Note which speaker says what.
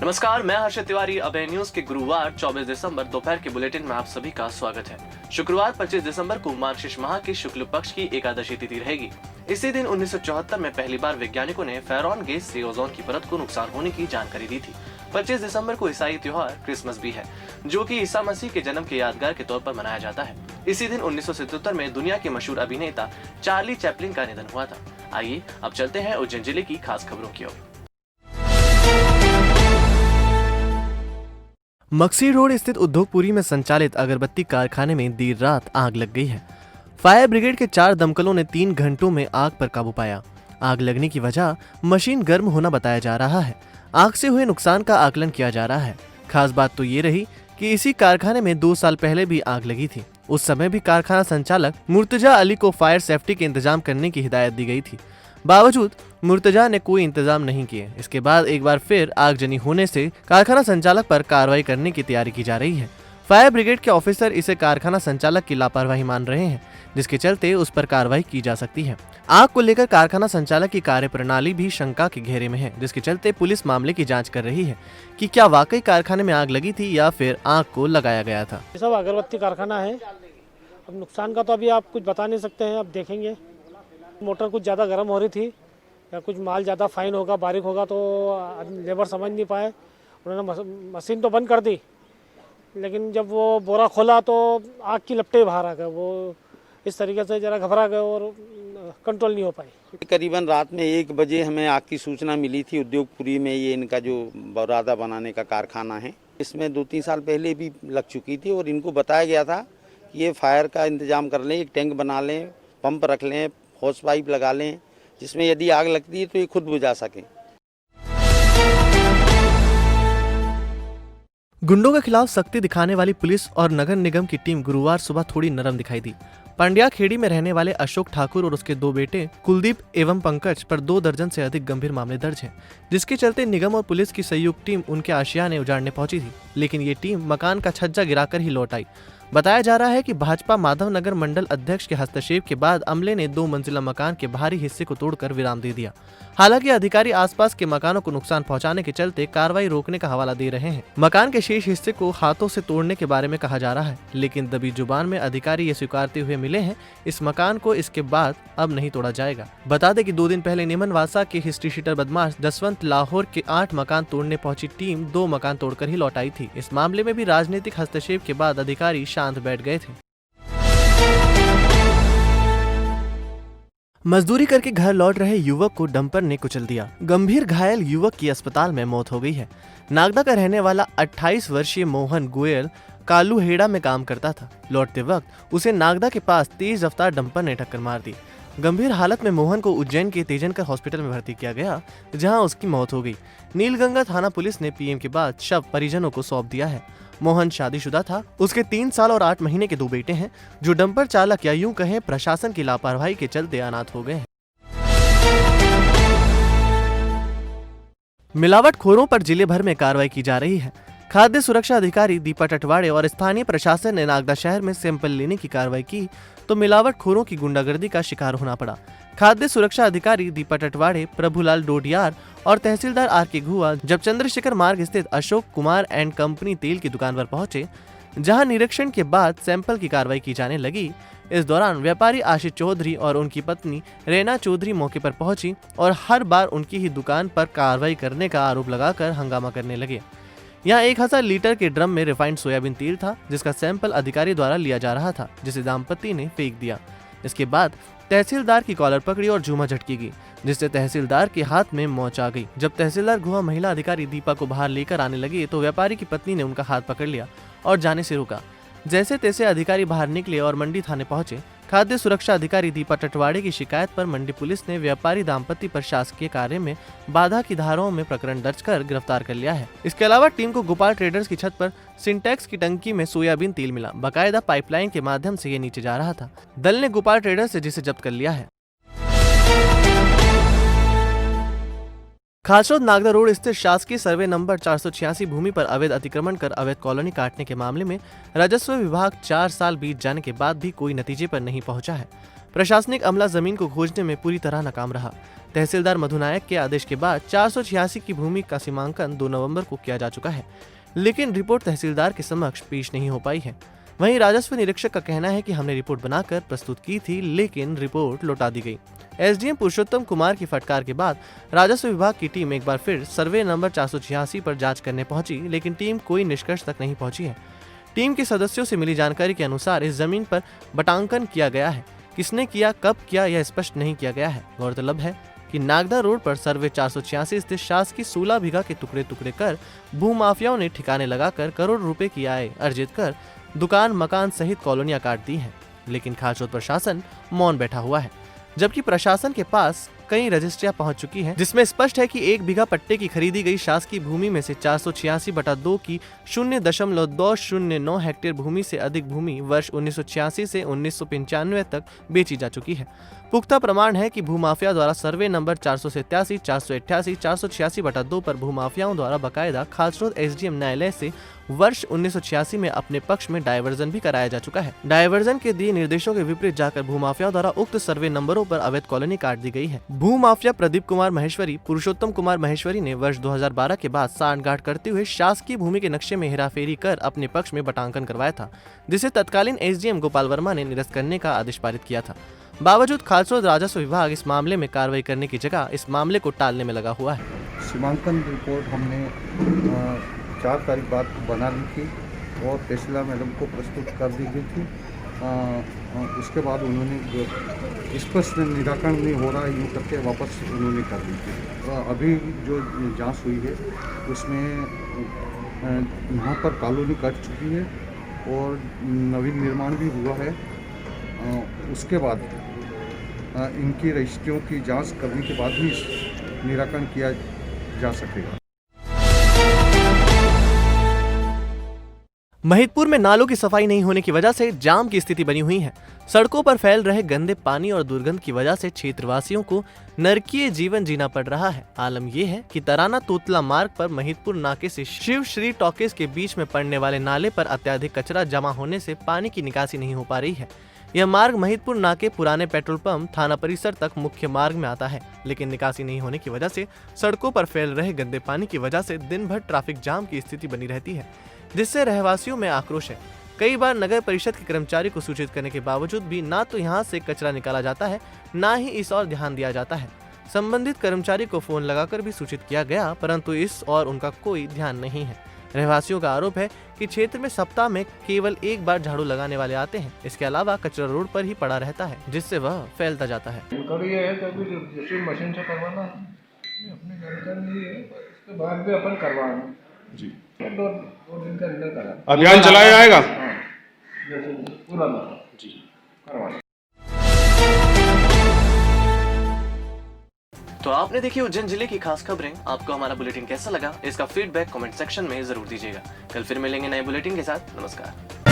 Speaker 1: नमस्कार, मैं हर्षित तिवारी। अभय न्यूज के गुरुवार 24 दिसंबर दोपहर के बुलेटिन में आप सभी का स्वागत है। शुक्रवार 25 दिसंबर को मार्गशीर्ष माह की शुक्ल पक्ष की एकादशी तिथि रहेगी। इसी दिन 1974 में पहली बार वैज्ञानिकों ने फेरॉन गैस से ओजोन की परत को नुकसान होने की जानकारी दी थी। 25 दिसंबर को ईसाई त्योहार क्रिसमस भी है, जो कि ईसा मसीह के जन्म के यादगार के तौर पर मनाया जाता है। इसी दिन 1977 में दुनिया के मशहूर अभिनेता चार्ली चैपलिन का निधन हुआ था। आइए अब चलते हैं उज्जैन जिले की खास खबरों की ओर।
Speaker 2: मक्सी रोड स्थित उद्योगपुरी में संचालित अगरबत्ती कारखाने में देर रात आग लग गई है। फायर ब्रिगेड के 4 दमकलों ने 3 घंटों में आग पर काबू पाया। आग लगने की वजह मशीन गर्म होना बताया जा रहा है। आग से हुए नुकसान का आकलन किया जा रहा है। खास बात तो ये रही कि इसी कारखाने में 2 साल पहले भी आग लगी थी। उस समय भी कारखाना संचालक मुर्तजा अली को फायर सेफ्टी के इंतजाम करने की हिदायत दी गई थी। बावजूद मुर्तजा ने कोई इंतजाम नहीं किए। इसके बाद एक बार फिर आगजनी होने से कारखाना संचालक पर कार्रवाई करने की तैयारी की जा रही है। फायर ब्रिगेड के ऑफिसर इसे कारखाना संचालक की लापरवाही मान रहे हैं, जिसके चलते उस पर कार्रवाई की जा सकती है। आग को लेकर कारखाना संचालक की कार्यप्रणाली भी शंका के घेरे में है, जिसके चलते पुलिस मामले की जांच कर रही है कि क्या वाकई कारखाने में आग लगी थी या फिर आग को लगाया गया था।
Speaker 3: ये सब अगरबत्ती कारखाना है। अब नुकसान का तो अभी आप कुछ बता नहीं सकते हैं, अब देखेंगे। मोटर कुछ ज़्यादा गर्म हो रही थी या कुछ माल ज़्यादा फाइन होगा, बारीक होगा, तो लेबर समझ नहीं पाए। उन्होंने मशीन तो बंद कर दी, लेकिन जब वो बोरा खोला तो आग की लपटें बाहर आ गए। वो इस तरीके से ज़रा घबरा गए और कंट्रोल नहीं हो पाई।
Speaker 4: करीबन रात में 1 बजे हमें आग की सूचना मिली थी। उद्योगपुरी में ये इनका जो बुरादा बनाने का कारखाना है, इसमें 2-3 साल पहले भी लग चुकी थी और इनको बताया गया था कि ये फायर का इंतजाम कर लें, एक टैंक बना लें, पंप रख लें, हॉस पाइप लगा लें, जिसमें यदि आग लगती है तो ये खुद बुझा सकें।
Speaker 2: गुंडों के खिलाफ सख्ती दिखाने वाली पुलिस और नगर निगम की टीम गुरुवार सुबह थोड़ी नरम दिखाई दी। पांड्या खेड़ी में रहने वाले अशोक ठाकुर और उसके 2 बेटे कुलदीप एवं पंकज पर 2 दर्जन से अधिक गंभीर मामले दर्ज हैं, जिसके चलते निगम और पुलिस की संयुक्त टीम उनके आशियाने उजाड़ने पहुंची थी। लेकिन ये टीम मकान का छज्जा गिराकर ही लौट आई। बताया जा रहा है कि भाजपा माधव नगर मंडल अध्यक्ष के हस्तक्षेप के बाद अमले ने 2 मंजिला मकान के बाहरी हिस्से को तोड़कर विराम दे दिया। हालांकि अधिकारी आसपास के मकानों को नुकसान पहुंचाने के चलते कार्रवाई रोकने का हवाला दे रहे हैं। मकान के शेष हिस्से को हाथों से तोड़ने के बारे में कहा जा रहा है, लेकिन दबी जुबान में अधिकारी ये स्वीकारते हुए मिले हैं इस मकान को इसके बाद अब नहीं तोड़ा जाएगा। बता दें कि 2 दिन पहले निमनवासा के हिस्ट्री शीटर बदमाश जसवंत लाहौर के 8 मकान तोड़ने पहुंची टीम 2 मकान तोड़कर ही लौट आई थी। इस मामले में भी राजनीतिक हस्तक्षेप के बाद अधिकारी शांत बैठ गए थे। मजदूरी करके घर लौट रहे युवक को डंपर ने कुचल दिया। गंभीर घायल युवक की अस्पताल में मौत हो गई है। नागदा का रहने वाला 28 वर्षीय मोहन गोयल कालूहेड़ा में काम करता था। लौटते वक्त उसे नागदा के पास तेज रफ्तार डंपर ने टक्कर मार दी। गंभीर हालत में मोहन को उज्जैन के तेजनकर हॉस्पिटल में भर्ती किया गया, जहां उसकी मौत हो गई। नीलगंगा थाना पुलिस ने पीएम के बाद शव परिजनों को सौंप दिया है। मोहन शादीशुदा था। उसके 3 साल और 8 महीने के 2 बेटे हैं, जो डंपर चालक या यूं कहें प्रशासन की लापरवाही के चलते अनाथ हो गए हैं। मिलावटखोरों पर जिले भर में कार्रवाई की जा रही है। खाद्य सुरक्षा अधिकारी दीपा टटवाड़े और स्थानीय प्रशासन ने नागदा शहर में सैंपल लेने की कार्रवाई की तो मिलावटखोरों की गुंडागर्दी का शिकार होना पड़ा। खाद्य सुरक्षा अधिकारी दीपा टटवाड़े, प्रभुलाल डोडियार और तहसीलदार आर के घुआ जब चंद्रशेखर मार्ग स्थित अशोक कुमार एंड कंपनी तेल की दुकान पर पहुंचे, जहां निरीक्षण के बाद सैंपल की कार्रवाई की जाने लगी। इस दौरान व्यापारी आशीष चौधरी और उनकी पत्नी रैना चौधरी मौके पर पहुंची और हर बार उनकी ही दुकान पर कार्रवाई करने का आरोप लगाकर हंगामा करने लगे। यहाँ 1000 लीटर के ड्रम में रिफाइंड सोयाबीन तेल था, जिसका सैंपल अधिकारी द्वारा लिया जा रहा था, जिसे दाम्पत्ति ने फेंक दिया। इसके बाद तहसीलदार की कॉलर पकड़ी और झूमा झटकी गई, जिससे तहसीलदार के हाथ में मोच आ गई। जब तहसीलदार घुआ महिला अधिकारी दीपा को बाहर लेकर आने लगे तो व्यापारी की पत्नी ने उनका हाथ पकड़ लिया और जाने से रोका। जैसे तैसे अधिकारी बाहर निकले और मंडी थाने पहुंचे। खाद्य सुरक्षा अधिकारी दीपा टटवाड़े की शिकायत पर मंडी पुलिस ने व्यापारी दाम्पत्ति पर शासकीय कार्य में बाधा की धाराओं में प्रकरण दर्ज कर गिरफ्तार कर लिया है। इसके अलावा टीम को गोपाल ट्रेडर्स की छत पर सिंटेक्स की टंकी में सोयाबीन तेल मिला। बाकायदा पाइपलाइन के माध्यम से ये नीचे जा रहा था। दल ने गोपाल ट्रेडर्स से जिसे जब्त कर लिया है। खासरोद नागदा रोड स्थित शासकीय सर्वे नंबर 486 भूमि पर अवैध अतिक्रमण कर अवैध कॉलोनी काटने के मामले में राजस्व विभाग 4 साल बीत जाने के बाद भी कोई नतीजे पर नहीं पहुंचा है। प्रशासनिक अमला जमीन को खोजने में पूरी तरह नाकाम रहा। तहसीलदार मधु नायक के आदेश के बाद 486 की भूमि का सीमांकन 2 नवंबर को किया जा चुका है, लेकिन रिपोर्ट तहसीलदार के समक्ष पेश नहीं हो पाई है। वहीं राजस्व निरीक्षक का कहना है कि हमने रिपोर्ट बनाकर प्रस्तुत की थी, लेकिन रिपोर्ट लौटा दी गई। एसडीएम पुरुषोत्तम कुमार की फटकार के बाद राजस्व विभाग की टीम एक बार फिर सर्वे नंबर 486 पर जांच करने पहुंची, लेकिन टीम कोई निष्कर्ष तक नहीं पहुंची है। टीम के सदस्यों से मिली जानकारी के अनुसार इस जमीन पर बटांकन किया गया है। किसने किया, कब किया, यह स्पष्ट नहीं किया गया है। गौरतलब है कि नागदा रोड पर सर्वे 486 स्थित शासकीय 16 बीघा के टुकड़े टुकड़े कर भूमाफियाओं ने ठिकाने लगाकर करोड़ रुपए की आय अर्जित कर दुकान, मकान सहित कॉलोनियां काट दी हैं। लेकिन खाचोद प्रशासन मौन बैठा हुआ है, जबकि प्रशासन के पास कई रजिस्ट्रियां पहुंच चुकी हैं, जिसमें स्पष्ट है कि 1 बीघा पट्टे की खरीदी गई शासकीय भूमि में से 486/2 की 0.209 हेक्टेयर भूमि से अधिक भूमि वर्ष 1986 से 1995 तक बेची जा चुकी है। पुख्ता प्रमाण है कि भूमाफिया द्वारा सर्वे नंबर 487, 488, 486/2 पर भूमाफियाओं द्वारा बकायदा खाचरोद एसडीएम न्यायालय से वर्ष 1986 में अपने पक्ष में डायवर्जन भी कराया जा चुका है। डायवर्जन के दिए निर्देशों के विपरीत जाकर भूमाफिया द्वारा उक्त सर्वे नंबरों पर अवैध कॉलोनी काट दी गई है। भूमाफिया प्रदीप कुमार महेश्वरी, पुरुषोत्तम कुमार महेश्वरी ने वर्ष 2012 के बाद सांठगांठ करते हुए शासकीय भूमि के नक्शे में हेराफेरी कर अपने पक्ष में बटांकन करवाया था, जिसे तत्कालीन एसडीएम गोपाल वर्मा ने निरस्त करने का आदेश पारित किया था। बावजूद खाचरोद राजस्व विभाग इस मामले में कार्रवाई करने की जगह इस मामले को टालने में लगा हुआ है।
Speaker 5: सीमांकन रिपोर्ट हमने 4 तारीख बाद बना ली थी और तहसीलदार मैडम को प्रस्तुत कर दी गई थी। उसके बाद उन्होंने स्पष्ट निराकरण नहीं हो रहा है यूँ करके वापस उन्होंने कर दी थी। अभी जो जांच हुई है उसमें यहाँ पर कॉलोनी कट चुकी है और नवीन निर्माण भी हुआ है। उसके बाद इनकी रजिस्ट्रियों की जांच करने के बाद ही निराकरण किया जा सकेगा।
Speaker 2: महिदपुर में नालों की सफाई नहीं होने की वजह से जाम की स्थिति बनी हुई है। सड़कों पर फैल रहे गंदे पानी और दुर्गंध की वजह से क्षेत्रवासियों को नरकीय जीवन जीना पड़ रहा है। आलम यह है कि तराना तोतला मार्ग पर महिदपुर नाके से शिव श्री टॉकीज के बीच में पड़ने वाले नाले पर अत्यधिक कचरा जमा होने से पानी की निकासी नहीं हो पा रही है। यह मार्ग महिदपुर नाके, पुराने पेट्रोल पंप, थाना परिसर तक मुख्य मार्ग में आता है, लेकिन निकासी नहीं होने की वजह से सड़कों पर फैल रहे गंदे पानी की वजह से दिन भर ट्रैफिक जाम की स्थिति बनी रहती है, जिससे रहवासियों में आक्रोश है। कई बार नगर परिषद के कर्मचारी को सूचित करने के बावजूद भी ना तो यहाँ से कचरा निकाला जाता है, ना ही इस ओर ध्यान दिया जाता है। संबंधित कर्मचारी को फोन लगाकर भी सूचित किया गया, परंतु इस और उनका कोई ध्यान नहीं है। रहवासियों का आरोप है कि क्षेत्र में सप्ताह में केवल 1 बार झाड़ू लगाने वाले आते हैं। इसके अलावा कचरा रोड पर ही पड़ा रहता है, जिससे वह फैलता जाता है।
Speaker 6: ये है कि अभी जैसे मशीन से करवाना अपने जानकारी नहीं है, उसके बाद भी अपन करवाना
Speaker 7: जी।
Speaker 6: 2 दिन का अंदर करा
Speaker 7: अभियान चलाया जाएगा।
Speaker 6: हाँ, जैसे पूरा
Speaker 7: जी
Speaker 6: करवाना।
Speaker 1: तो आपने देखी उज्जैन जिले की खास खबरें। आपको हमारा बुलेटिन कैसा लगा, इसका फीडबैक कमेंट सेक्शन में जरूर दीजिएगा। कल फिर मिलेंगे नए बुलेटिन के साथ। नमस्कार।